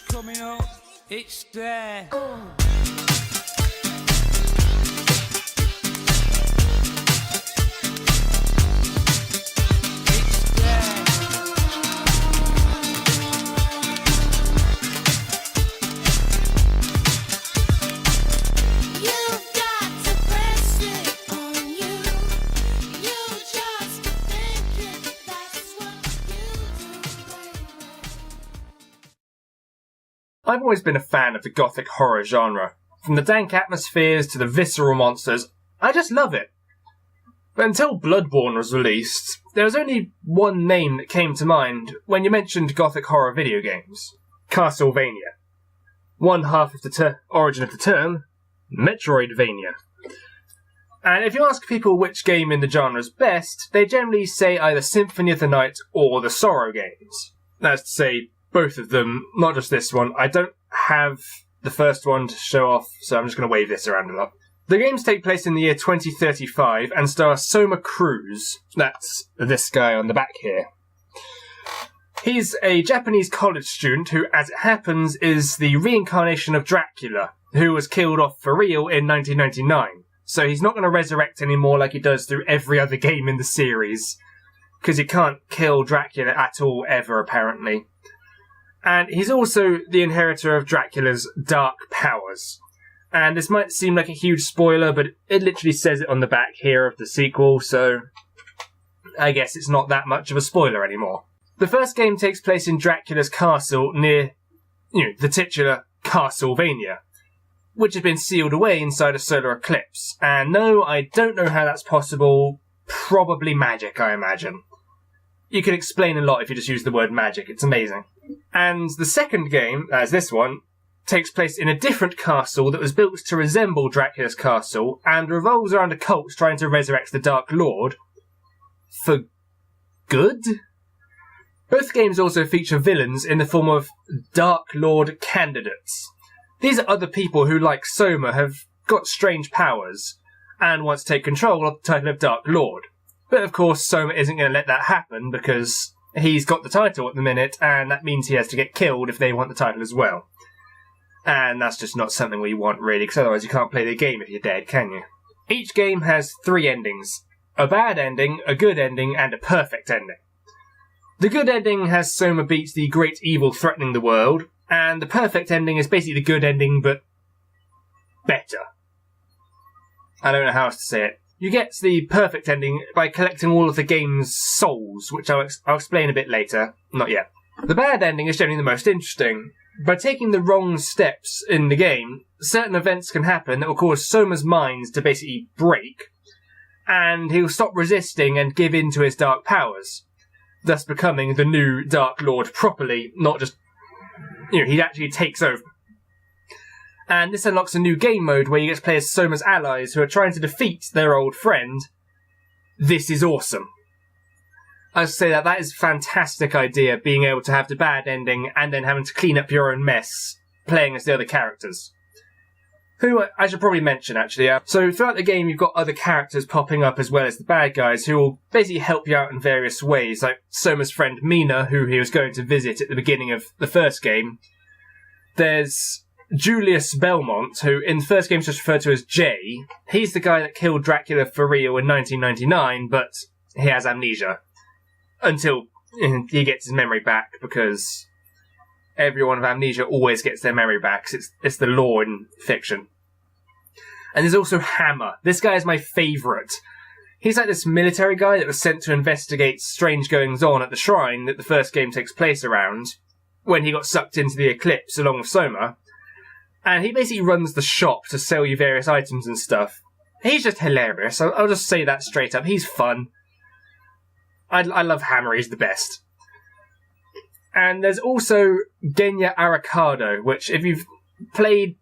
coming up, it's there. I've always been a fan of the gothic horror genre. From the dank atmospheres to the visceral monsters, I just love it. But until Bloodborne was released, there was only one name that came to mind when you mentioned gothic horror video games. Castlevania. One half of the origin of the term, Metroidvania. And if you ask people which game in the genre is best, they generally say either Symphony of the Night or the Sorrow games. That's to say, both of them, not just this one. I don't have the first one to show off, so I'm just going to wave this around a lot. The games take place in the year 2035 and star Soma Cruz. That's this guy on the back here. He's a Japanese college student who, as it happens, is the reincarnation of Dracula, who was killed off for real in 1999. So he's not going to resurrect anymore like he does through every other game in the series, because he can't kill Dracula at all ever, apparently. And he's also the inheritor of Dracula's dark powers. And this might seem like a huge spoiler, but it literally says it on the back here of the sequel, so I guess it's not that much of a spoiler anymore. The first game takes place in Dracula's castle near, the titular Castlevania, which has been sealed away inside a solar eclipse. And no, I don't know how that's possible. Probably magic, I imagine. You can explain a lot if you just use the word magic. It's amazing. And the second game, as this one, takes place in a different castle that was built to resemble Dracula's castle and revolves around a cult trying to resurrect the Dark Lord. For good? Both games also feature villains in the form of Dark Lord candidates. These are other people who, like Soma, have got strange powers and want to take control of the title of Dark Lord. But of course, Soma isn't going to let that happen because he's got the title at the minute, and that means he has to get killed if they want the title as well. And that's just not something we want, really, because otherwise you can't play the game if you're dead, can you? Each game has 3 endings. A bad ending, a good ending, and a perfect ending. The good ending has Soma beats the great evil threatening the world, and the perfect ending is basically the good ending, but better. I don't know how else to say it. You get the perfect ending by collecting all of the game's souls, which I'll explain a bit later. Not yet. The bad ending is generally the most interesting. By taking the wrong steps in the game, certain events can happen that will cause Soma's mind to basically break, and he'll stop resisting and give in to his dark powers, thus becoming the new Dark Lord properly, not just, he actually takes over. And this unlocks a new game mode where you get to play as Soma's allies who are trying to defeat their old friend. This is awesome. I would say that is a fantastic idea, being able to have the bad ending and then having to clean up your own mess, playing as the other characters. Who I should probably mention, actually. So throughout the game, you've got other characters popping up as well as the bad guys who will basically help you out in various ways, like Soma's friend Mina, who he was going to visit at the beginning of the first game. There's Julius Belmont, who in the first game is just referred to as Jay. He's the guy that killed Dracula for real in 1999, but he has amnesia. Until he gets his memory back, because everyone with amnesia always gets their memory back. It's the law in fiction. And there's also Hammer. This guy is my favourite. He's like this military guy that was sent to investigate strange goings-on at the shrine that the first game takes place around, when he got sucked into the eclipse along with Soma. And he basically runs the shop to sell you various items and stuff. He's just hilarious. I'll just say that straight up. He's fun. I love Hammer. He's the best. And there's also Genya Arikado, which if you've played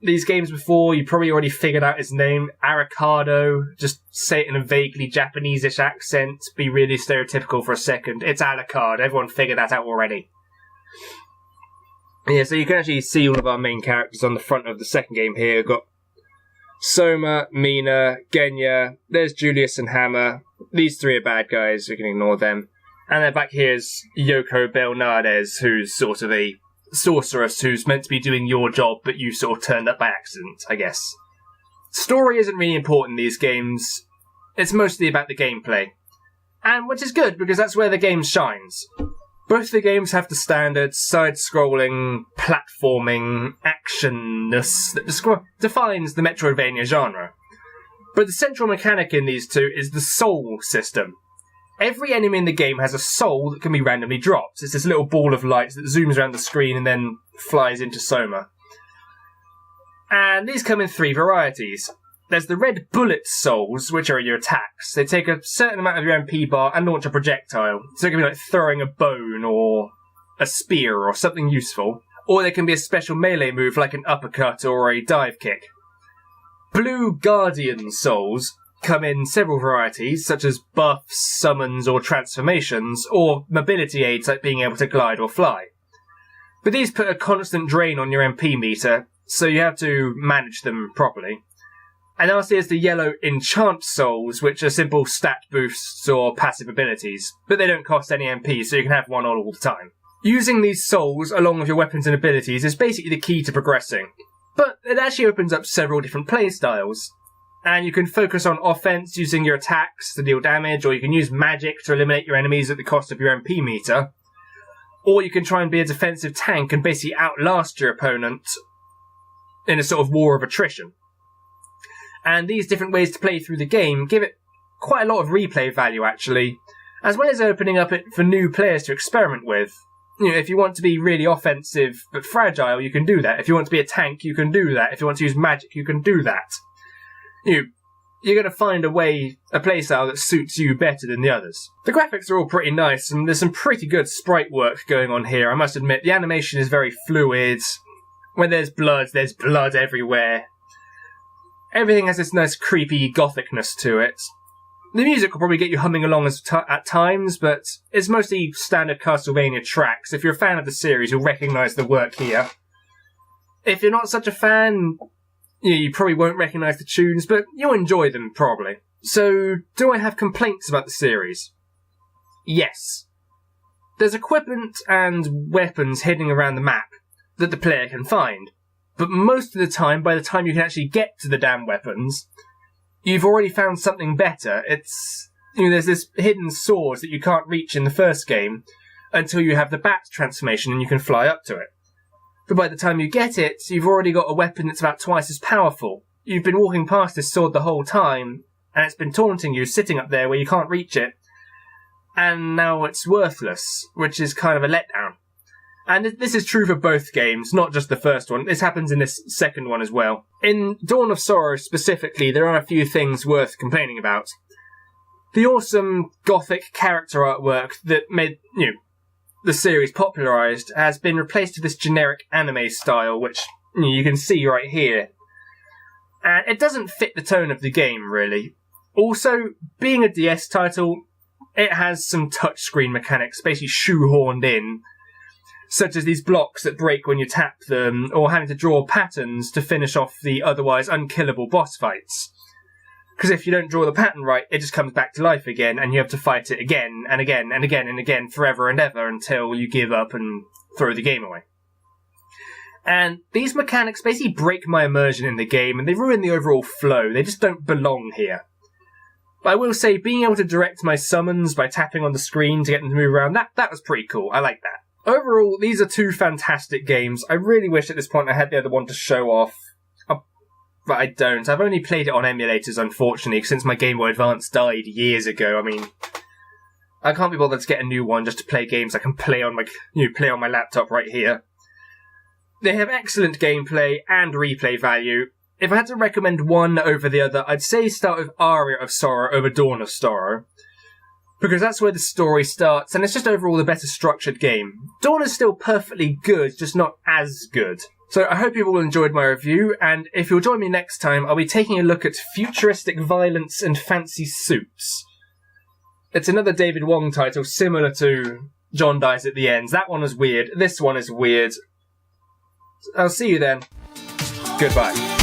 these games before, you probably already figured out his name. Arikado. Just say it in a vaguely Japanese-ish accent. Be really stereotypical for a second. It's Alucard. Everyone figured that out already. Yeah, so you can actually see all of our main characters on the front of the second game here. We've got Soma, Mina, Genya, there's Julius and Hammer. These 3 are bad guys, we can ignore them. And then back here is Yoko Belnades, who's sort of a sorceress who's meant to be doing your job, but you sort of turned up by accident, I guess. Story isn't really important in these games. It's mostly about the gameplay. And which is good, because that's where the game shines. Both the games have the standard side-scrolling, platforming, actionness that defines the Metroidvania genre. But the central mechanic in these two is the soul system. Every enemy in the game has a soul that can be randomly dropped. It's this little ball of light that zooms around the screen and then flies into Soma. And these come in 3 varieties. There's the red bullet souls, which are your attacks. They take a certain amount of your MP bar and launch a projectile. So it can be like throwing a bone or a spear or something useful. Or they can be a special melee move like an uppercut or a dive kick. Blue guardian souls come in several varieties, such as buffs, summons or transformations, or mobility aids like being able to glide or fly. But these put a constant drain on your MP meter, so you have to manage them properly. And lastly is the yellow enchant souls, which are simple stat boosts or passive abilities, but they don't cost any MP, so you can have one on all the time. Using these souls along with your weapons and abilities is basically the key to progressing, but it actually opens up several different playstyles. And you can focus on offense using your attacks to deal damage, or you can use magic to eliminate your enemies at the cost of your MP meter. Or you can try and be a defensive tank and basically outlast your opponent in a sort of war of attrition. And these different ways to play through the game give it quite a lot of replay value, actually, as well as opening up it for new players to experiment with. You know, if you want to be really offensive but fragile, you can do that. If you want to be a tank, you can do that. If you want to use magic, you can do that. You're going to find a playstyle that suits you better than the others. The graphics are all pretty nice, and there's some pretty good sprite work going on here, I must admit. The animation is very fluid. When there's blood everywhere. Everything has this nice creepy gothicness to it. The music will probably get you humming along at times, but it's mostly standard Castlevania tracks. If you're a fan of the series, you'll recognise the work here. If you're not such a fan, you probably won't recognise the tunes, but you'll enjoy them, probably. So, do I have complaints about the series? Yes. There's equipment and weapons hidden around the map that the player can find, but most of the time, by the time you can actually get to the damn weapons, you've already found something better. There's this hidden sword that you can't reach in the first game until you have the bat transformation and you can fly up to it. But by the time you get it, you've already got a weapon that's about twice as powerful. You've been walking past this sword the whole time, and it's been taunting you, sitting up there where you can't reach it. And now it's worthless, which is kind of a letdown. And this is true for both games, not just the first one. This happens in this second one as well. In Dawn of Sorrow specifically, there are a few things worth complaining about. The awesome gothic character artwork that made, the series popularised has been replaced with this generic anime style, which you can see right here. And it doesn't fit the tone of the game, really. Also, being a DS title, it has some touchscreen mechanics basically shoehorned in, such as these blocks that break when you tap them, or having to draw patterns to finish off the otherwise unkillable boss fights. Because if you don't draw the pattern right, it just comes back to life again, and you have to fight it again, and again, and again, and again, forever and ever, until you give up and throw the game away. And these mechanics basically break my immersion in the game, and they ruin the overall flow. They just don't belong here. But I will say, being able to direct my summons by tapping on the screen to get them to move around, that was pretty cool. I like that. Overall, these are 2 fantastic games. I really wish at this point I had the other one to show off. But I don't. I've only played it on emulators, unfortunately, since my Game Boy Advance died years ago. I mean, I can't be bothered to get a new one just to play games I can play on my laptop right here. They have excellent gameplay and replay value. If I had to recommend one over the other, I'd say start with Aria of Sorrow over Dawn of Sorrow, because that's where the story starts, and it's just overall the better structured game. Dawn is still perfectly good, just not as good. So I hope you've all enjoyed my review, and if you'll join me next time, I'll be taking a look at futuristic violence and fancy suits. It's another David Wong title, similar to John Dies at the End. That one was weird, this one is weird. I'll see you then. Goodbye.